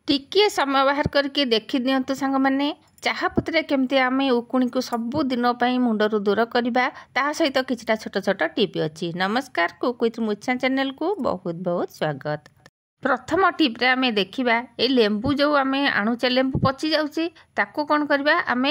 टिके समय बाहर करके देखी दिंतु सांग मैंने चाहापत्रे केमती आम उकुणी को सबु दिन मुंडरू दूर करवा ता सहित किछटा छोट छोट टिप अच्छी। नमस्कार कुक मुच्छा चैनल को बहुत बहुत स्वागत। प्रथम टिप्रे आम देखा ये लेंबू जो आम आणुचे लेंबू पचि जाऊँगी ताको कौन करवा आम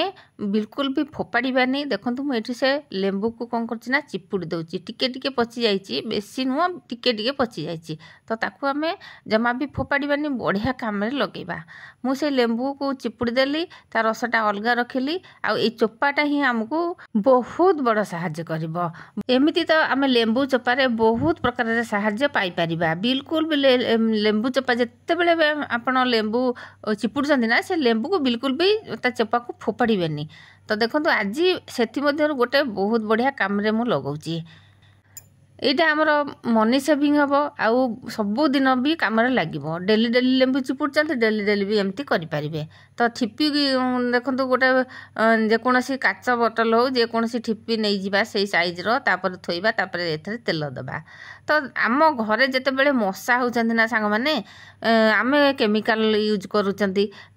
बिल्कुल भी फोपाड़ानी। देखो मुझे से लेंबू को कौन करना चिपुड़ी दूसरी टिके टिके पचि जाइए बेसी नुह टिके टिके पचि जाइए तो ताको आम जमा भी फोपाड़ानी बढ़िया काम लगेगा। मुझे लेंबू को चिपुड़ी देली ता रसटा अलग रखिली आई चोपाटा ही आमको बहुत बड़ साहाय्य कर। एमती तो आम लेंबू चोपारे बहुत प्रकार साहाय्य पाइपर बिल्कुल भी लेंबू चोपा जिते बड़े आपण लेंबू चिपुड़ुंट ना से लेंबू को बिल्कुल भी ता चोपा को फोपाड़े। तो देखो आज से गोटे बहुत बढ़िया काम मु लगाऊँ यहाँ आमर मनी सेविंग हम आउ सबुदिन भी कम लगे। डेली डेली लेंबू चिपुड़ते डेली डेली भी एमती करें। तो ठिपी देखो गोटे जेकोसी काच बोतल हो जेकोसी ठिपी नहीं जावा से सैज्र थोड़ा तापर एथरे तेल दबा। तो आम घरे जिते बड़े मशा होती ना सांग मैंने आम केमिकाल यूज करुँच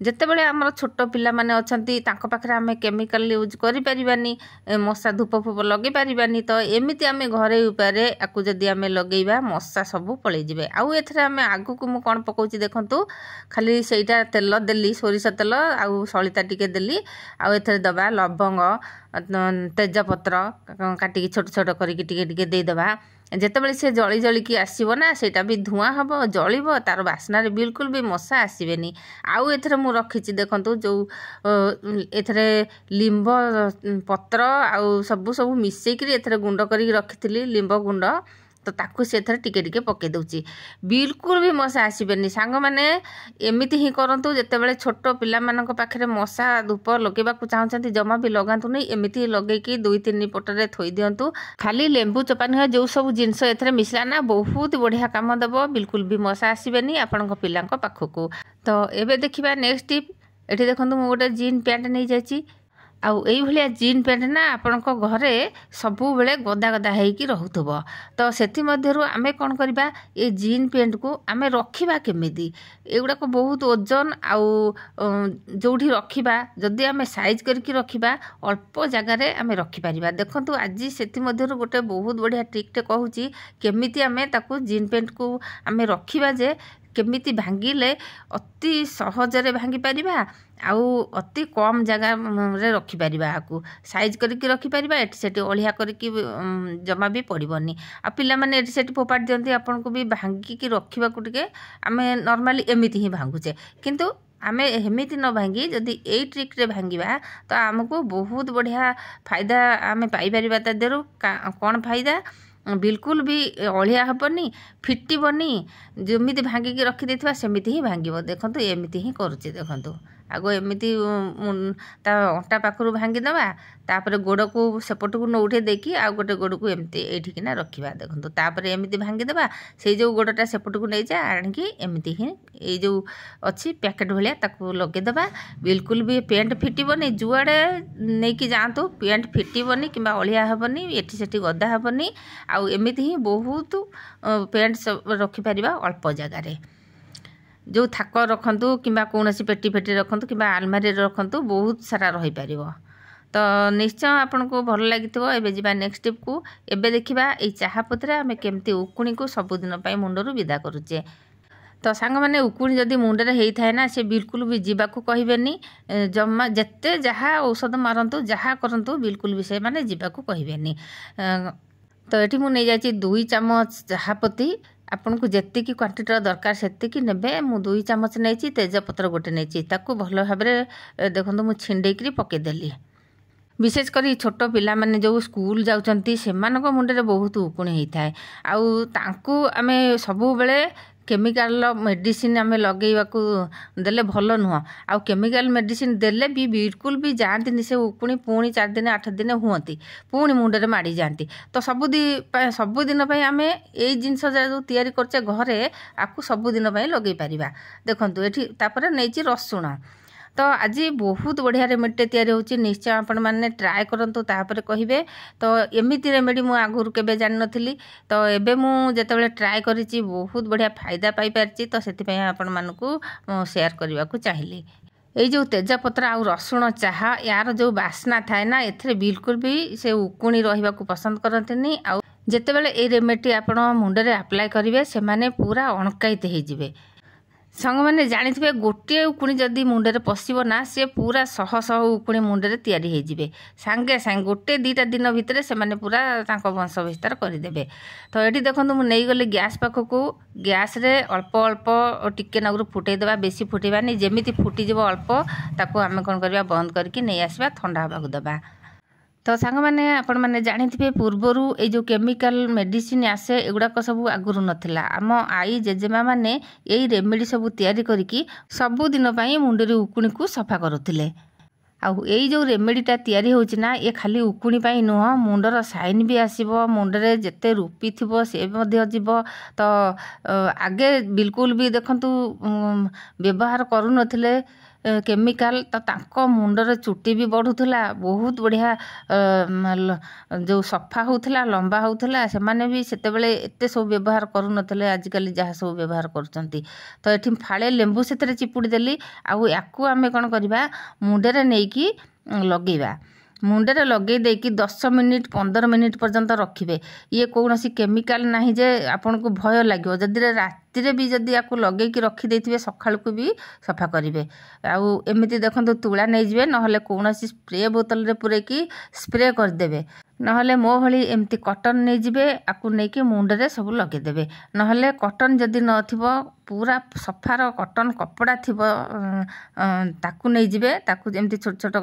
जिते बड़े आमर छोट पिला माने अच्छी पाखे आम केमिकाल यूज करें मशा धूप फूप लगे पारानी। तो एमती आम घरे उपाय आपको जदि आम लगेगा मशा सब पलैजे। आउ एथरे आम आगु को मुझे कौन पकाउची देखंतु खाली सेटा तेल देली सोरिष तेल आउ सलिता टिके देली आउ एथरे दबा लवंग तेजपत्र काटिकी छोट छोट करके टिके टिके देदेबा। जितेबाला सी जली जलिकी आसब ना सेटा भी धूआं हम जलिब तार बास्नार बिल्कुल भी मशा आसबेनी। आउ एथरे मु रखिछि देखंतु जो एथरे लिंब पत्र आउ सबु सब मिसेकी एथरे गुंड करके रखिथिली लिंब गुंड तो ताकू से टिके टिके पके दूची बिल्कुल भी मशा आसबेनी। सांग माने एमिति ही करंतु जेतेबेले छोट पिला मानक पाखरे मशा धूप लगेबा को चाहउछंती जमा भी लगांतु नहीं एमिति लगेकी 2-3 पटरे थोई दियंतु। खाली लेंबू चोपा नुहे जो सब जिनस एथरे मिसला ना बहुत बढ़िया काम देबो बिल्कुल भी मशा आसबेनी आपनक पिलांक पाखकू। तो एबे देखिबा नेक्स्ट टिप। एठी देखंतु मु गोटे जीन पैंट नहीं जायछि आउ एई भलिया जीन पैंट ना आपनक घरे सबु बेले गदा गदा हेकी रहउथबो। तो सेति मध्यरु आमे कोन करबा ए जीन पैंट को आमे रखिबा केमिति एगुडा को बहुत ओजन आउ जोठी रखिबा जदि आमे साइज करके रखिबा अल्प जगह रे आमे रखि परिबा। देखंतु आज सेति मध्यरु गोटे बहुत बढ़िया ट्रिक टे कहूची केमिति आमे ताकू जीन पैंट को आमे रखिबा जे केमिति भांगिले अति सहजरे भांगी परिबा आउ अति कम जगह रे रखि परिबा आकू साइज करके रखि परिबा एठी सेठी ओलिया करके जमा भी पड़िबनी। आ पिला माने एठी सेठी फोपाड़ दियंती आपन को भी भांगी की रखिबा को टिके आमे नॉर्मली एमिति ही भांगुचे किंतु आमे हेमिति न भांगी जदि एई ट्रिक रे भांगीबा तो हमको बहुत बढ़िया फायदा आमे पाई परिबा। ता देरु कोन फायदा बिल्कुल भी अलिया हेनी फिटबनी जमीती भांगिकी रखी देथिबा सेमिति ही भांगिबो। देखंतु एमिति ही करूचे देखंतु आगो एमिति ता अंटा पाखरु भांगी दबा तापर गोड़ को सेपट को नौठे देखी आ गोटे गोड़ को एमती एठिकिना रखिबा। देखंतु तापर एमिति भांगी दबा से जो गोड़टा सेपट को नै जा आणकी एमिति ही ए जो अछि पैकेट भलिया ताकू लगे दबा बिल्कुल भी पेंट फिटिबनी जुआड़े नै कि जांतु पेंट फिटिबनी किबा अलिया हेबनी एठी सेठी गदा हेबनी आउ एमिति ही बहुत पेंट रखि परिबा अल्प जगह रे। जो थाक रखंतु किबा कोनोसी पेटी फेटी रखंतु किबा आलमारी रखंतु बहुत सारा रही परिबो। तो निश्चय आपन को भल लागिथिबो। एबे जिबा नेक्स्ट टिप को। एबे देखिबा ए चाहापत्रे आमे केमती उकुणी को सबुदिन पई मुंडरू विदा करूचे। तो सांग माने उकुणी जदि मुंडरे हेई थाए ना से बिल्कुल भी जीवा को कहिबेनी जम्मा जेते जहा औषध मारंतु जहा करंतु बिल्कुल भी से माने जीवा को कहिबेनी। तो एठी मु नै जाची 2 चामच चाहापत्ती आपन को जेति की क्वांटिटी दरकार सेति की नेबे। मु 2 चामच नैची तेजपत्र गोटे नैची ताकू भल भाबरे देखंतु मु छिंडेकरी पके देली। विशेष करी छोट पिला माने जो स्कूल जाउचंती सेमानक मुंडरे बहुत उकुणी हेई थाए आउ तांकू आमे सबु बेले केमिकल मेडिसिन आमे लगेइबा को देले भल नुह आउ केमिकल मेडिसिन देले भी बिल्कुल भी जानती से उकुणी पुणी 4 दिन 8 दिन हुंती पुणी मुंडरे माड़ी जानती। तो सबुदिन पई आमे एई जिंस जो तयारी करचे घरे आपको सबुदिन पई लगेई परिबा। देखंतु एठी तापर नैची रसुण तो आज बहुत बढ़िया रेमेडीटे तैयारी होची निश्चय आपण माने ट्राए करंतु तापर कहिबे। तो एमिति रेमेडी मु आगुरु केबे जानि नथिली तो एबे मु जेतेबेले ट्राए करिछि बहुत बढ़िया फायदा पाई पारछि तो सेति पय आपण मानकू शेयर करबा को चाहिली। ये जो तेजपत्र आउ रसुण चाहा यार जो बास्ना थाए ना एथरे बिल्कुल भी से उकुणी रहिबा को पसंद करंतनी। आउ जेतेबेले ए रेमेडी आपण मुंडरे अप्लाई करिवे से माने पूरा अणकाइत हे जिवे। संग मैंने जानी गोटे उकुणी जदि मुंडे पशब ना सी पूरा शह शह उकुणी मुंडे तैयारी हो सांगे सांगे गोटे दीटा दिन भितर से माने पूरा वंश विस्तार करदे। तो ये देखो मुझे गली गैस पाखक गैस रे अल्प अल्प टिके नगुर फुटेदेवा बेसी फुटेबानी जमी फुटीज अल्प ताको आम कौन करवा बंद करके नहीं आसवा ठंडा हवा देवा। तो सांग मैंने आपण मैंने जानी पूर्वर ये जो केमिकल मेडिसिन आसे एगुड़ाक सब आगुरी नाला आम आई जेजेमा मैंने यही रेमेडी सब तैयारी करके सबुदिन मुंडे उकुणी को सफा करुले। आउ यही जो रेमेडीटा तैयारी होची ना ये खाली उकुणी पाई नुह मुंडर साइन भी आसीबो मुंडरे जेते रूपी थिबो से मध्य जीव। तो आगे बिल्कुल भी देखंतु व्यवहार करू नथिले केमिकल तो तांको मुंडर चुटी भी बढ़ुला बहुत बढ़िया जो सफा होता लंबा होता से माने भी सेतेबेले एते सब व्यवहार करू नथिले आजिकल जहाँ सब व्यवहार करचंती। तो एठी फाळे लेंबू सेतरे चिपुड़ी देली आउ याकू आमे कोन करबा मुंडरे नेकी लगेबा मुंडे लगे देकी 10 मिनिट 15 मिनिट पर्यंत रखिए। ये कौन सी केमिकल नहीं जे आपन को भय लगे जदि राति भी जदि या लगे रखिदे सकाल को भी सफा करेंगे। आउ एमती देखो तुला नहीं जाए ना कौन स्प्रे बोतल रे पूरे की स्प्रे करदे नहले मो भली एमती कटन नहीं जाए आपको नहीं मुंडे सब लगेदेवे। नहले कटन जदि नथिबो पूरा सफार कटन कपड़ा थी ताकू नहीं जाए ताकू एमती छोट छोट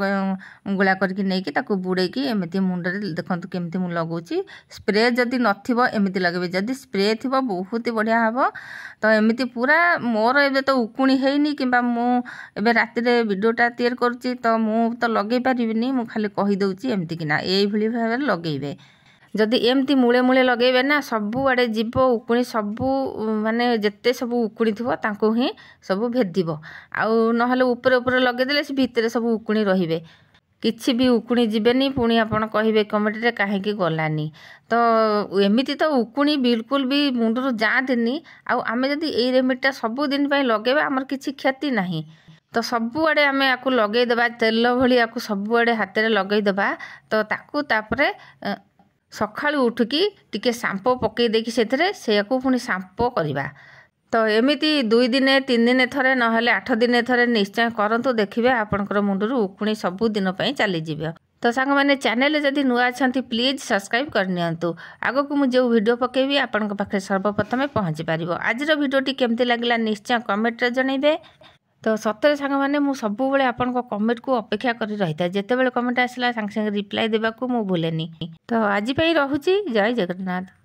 गुला करके नहीं ताकू बुड़ेकी एमती मुंडे देखो केमती मु लगौची। स्प्रे जदि नथिबो एमती लगेबे जदि स्प्रे थिबो बहुत बढ़िया हबो। तो एमती पूरा मोर एबे तो उकुणी हेइनी किंबा मु एबे राति रे वीडियोटा तैयार करूची तो मु तो लगे पारिबिनी मु खाली कहि दउची एमती किना एई भली भाबे लगेबे। जदि एमती मूले मूले लगेबे ना सबु आड़े जीव उकुणी सबू माने जेते सबू उकुणी थिबो तांको ही सबू भेदिबो। आउ नहले ऊपर ऊपर लगेदेले से भितरे सबू उकुणी रहिबे किछि भी उकुणी जीवेनी पुणी आपण कहिबे कमेंट रे काहेकि गलानी। तो एमिति तो उकुणी बिल्कुल भी मुंडरू जातिनी। आउ आमे जदि एई रेमेडीटा सबु दिन पई लगेबा हमर किछि क्षति नाही। तो सबुआड़े आम या लगेदेबा तेल भली या सबुआड़े हाथ में लगेदेबा। तो ताकू तापरे सकाळू उठिकी टिके सांपो पकई देकी सेथरे सेयाकू पुणी सांपो करबा। तो एमिति 2 दिन 3 दिन थरे नहले 8 दिन थरे निश्चय करंतु देखिबे आपनकर मुंडरू उकुणी सबु दिन पई चली जिवो। तो सांग माने चैनल जदि नुआ अछंती प्लीज सब्सक्राइब करनियंतु आगो को मु जो वीडियो पकेबी आपनक पाखे सर्वप्रथम पहुंची पारिबो। आजिर वीडियोटी केमती लागला निश्चय कमेंट रे जणैबे। तो सतरे सांग माने मु सबु बेले आपन को कमेंट को अपेक्षा करी रहिता जेते बेले कमेंट आसला संग संग रिप्लाई देबा को मु भूलेनी। तो आज पई रहूची जय जगन्नाथ।